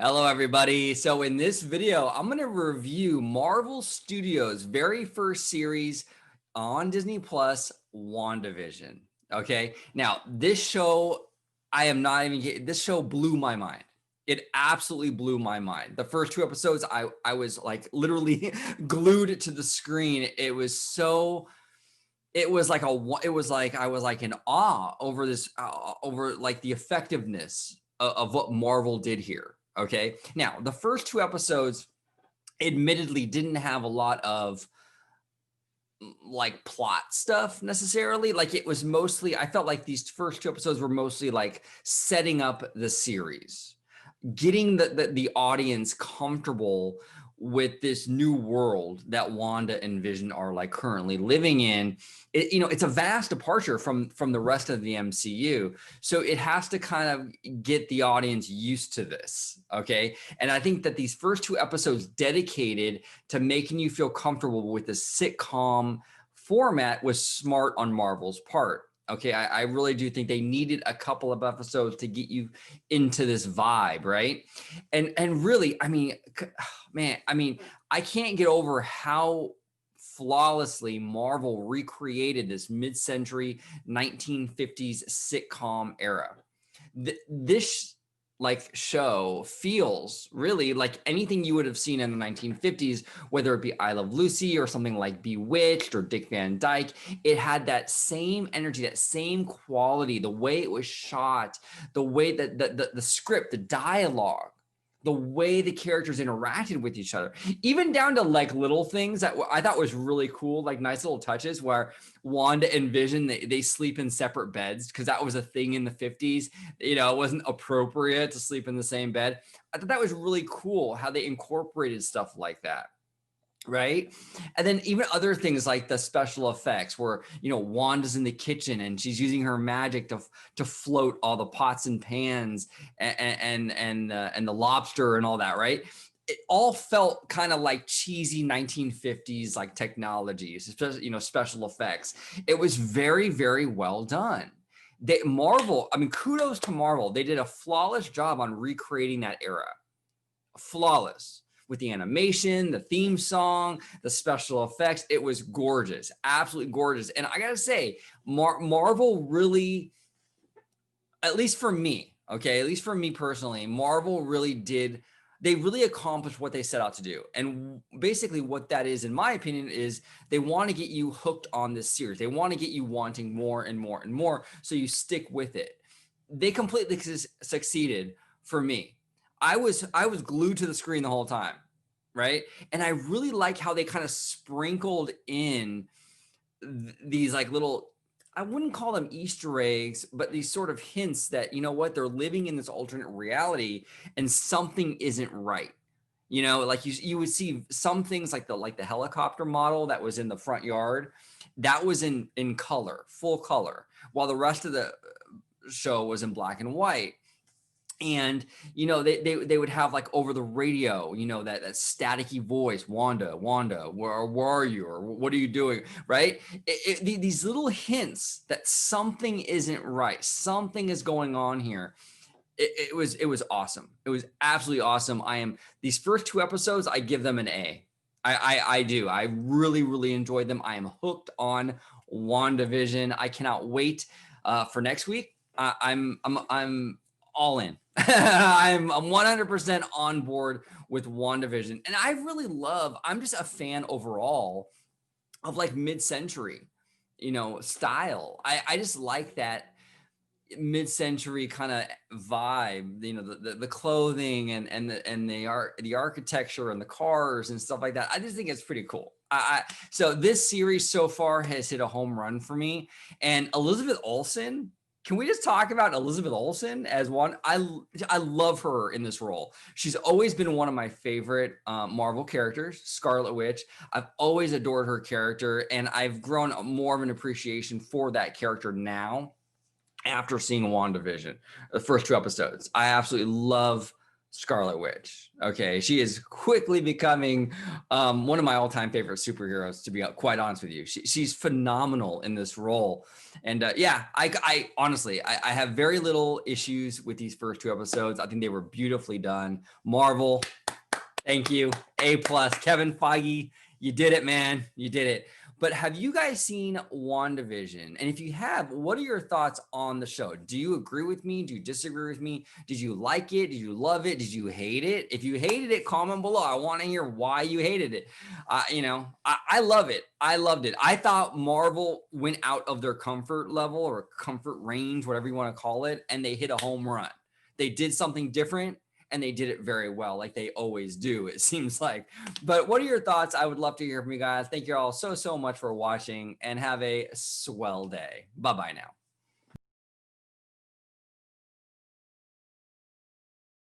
Hello, everybody. So in this video, I'm going to review Marvel Studios' very first series on Disney Plus, WandaVision. Okay. Now, this show, I am not even kidding. This show blew my mind. It absolutely blew my mind. The first two episodes, I was like literally glued to the screen. It was like I was like in awe over this, over like the effectiveness of what Marvel did here. Okay. Now, the first two episodes admittedly didn't have a lot of like plot stuff necessarily. Like it was mostly, I felt like these first two episodes were mostly like setting up the series, getting the audience comfortable with this new world that Wanda and Vision are like currently living in. It's a vast departure from the rest of the MCU. So it has to kind of get the audience used to this. Okay. And I think that these first two episodes dedicated to making you feel comfortable with the sitcom format was smart on Marvel's part. Okay, I really do think they needed a couple of episodes to get you into this vibe, right? And really, I mean, man, I mean, I can't get over how flawlessly Marvel recreated this mid-century 1950s sitcom era. This like show feels really like anything you would have seen in the 1950s, whether it be I Love Lucy or something like Bewitched or Dick Van Dyke. It had that same energy, that same quality, the way it was shot, the way that the script, the dialogue, the way the characters interacted with each other, even down to like little things that I thought was really cool, like nice little touches where Wanda and Vision, they sleep in separate beds because that was a thing in the 50s. It wasn't appropriate to sleep in the same bed. I thought that was really cool how they incorporated stuff like that. Right. And then even other things like the special effects where, Wanda's in the kitchen and she's using her magic to float all the pots and pans and the lobster and all that. Right. It all felt kind of like cheesy 1950s like technologies, especially, special effects. It was very, very well done. Marvel, I mean, kudos to Marvel. They did a flawless job on recreating that era. Flawless with the animation, the theme song, the special effects. It was gorgeous, absolutely gorgeous. And I gotta say, Marvel really, at least for me, okay, at least for me personally, Marvel really did. They really accomplished what they set out to do. And basically what that is, in my opinion, is they want to get you hooked on this series. They want to get you wanting more and more and more, so you stick with it. They completely succeeded for me. I was glued to the screen the whole time, right? And I really like how they kind of sprinkled in these like little, I wouldn't call them Easter eggs, but these sort of hints that, they're living in this alternate reality and something isn't right. Like you would see some things like the helicopter model that was in the front yard, that was in color, full color, while the rest of the show was in black and white. And they would have like over the radio, that staticky voice, Wanda, where are you, or what are you doing, right? These little hints that something isn't right, something is going on here. It was awesome. It was absolutely awesome. These first two episodes, I give them an A. I do. I really, really enjoyed them. I am hooked on WandaVision. I cannot wait for next week. I'm all in. I'm 100% on board with WandaVision. And I'm just a fan overall of like mid-century, style. I just like that mid-century kind of vibe, the clothing and the architecture and the cars and stuff like that. I just think it's pretty cool. So this series so far has hit a home run for me. And Elizabeth Olsen, can we just talk about Elizabeth Olsen as one? I love her in this role. She's always been one of my favorite Marvel characters, Scarlet Witch. I've always adored her character, and I've grown more of an appreciation for that character now after seeing WandaVision, the first two episodes. I absolutely love Scarlet Witch. Okay, she is quickly becoming one of my all-time favorite superheroes. To be quite honest with you, she's phenomenal in this role. And yeah, I honestly, I have very little issues with these first 2 episodes. I think they were beautifully done. Marvel, thank you, A plus. Kevin Feige, you did it, man. You did it. But have you guys seen WandaVision? And if you have, what are your thoughts on the show? Do you agree with me? Do you disagree with me? Did you like it? Did you love it? Did you hate it? If you hated it, comment below. I want to hear why you hated it. I love it. I loved it. I thought Marvel went out of their comfort level or comfort range, whatever you want to call it, and they hit a home run. They did something different and they did it very well, like they always do, it seems like. But what are your thoughts? I would love to hear from you guys. Thank you all so much for watching, and have a swell day. Bye-bye now.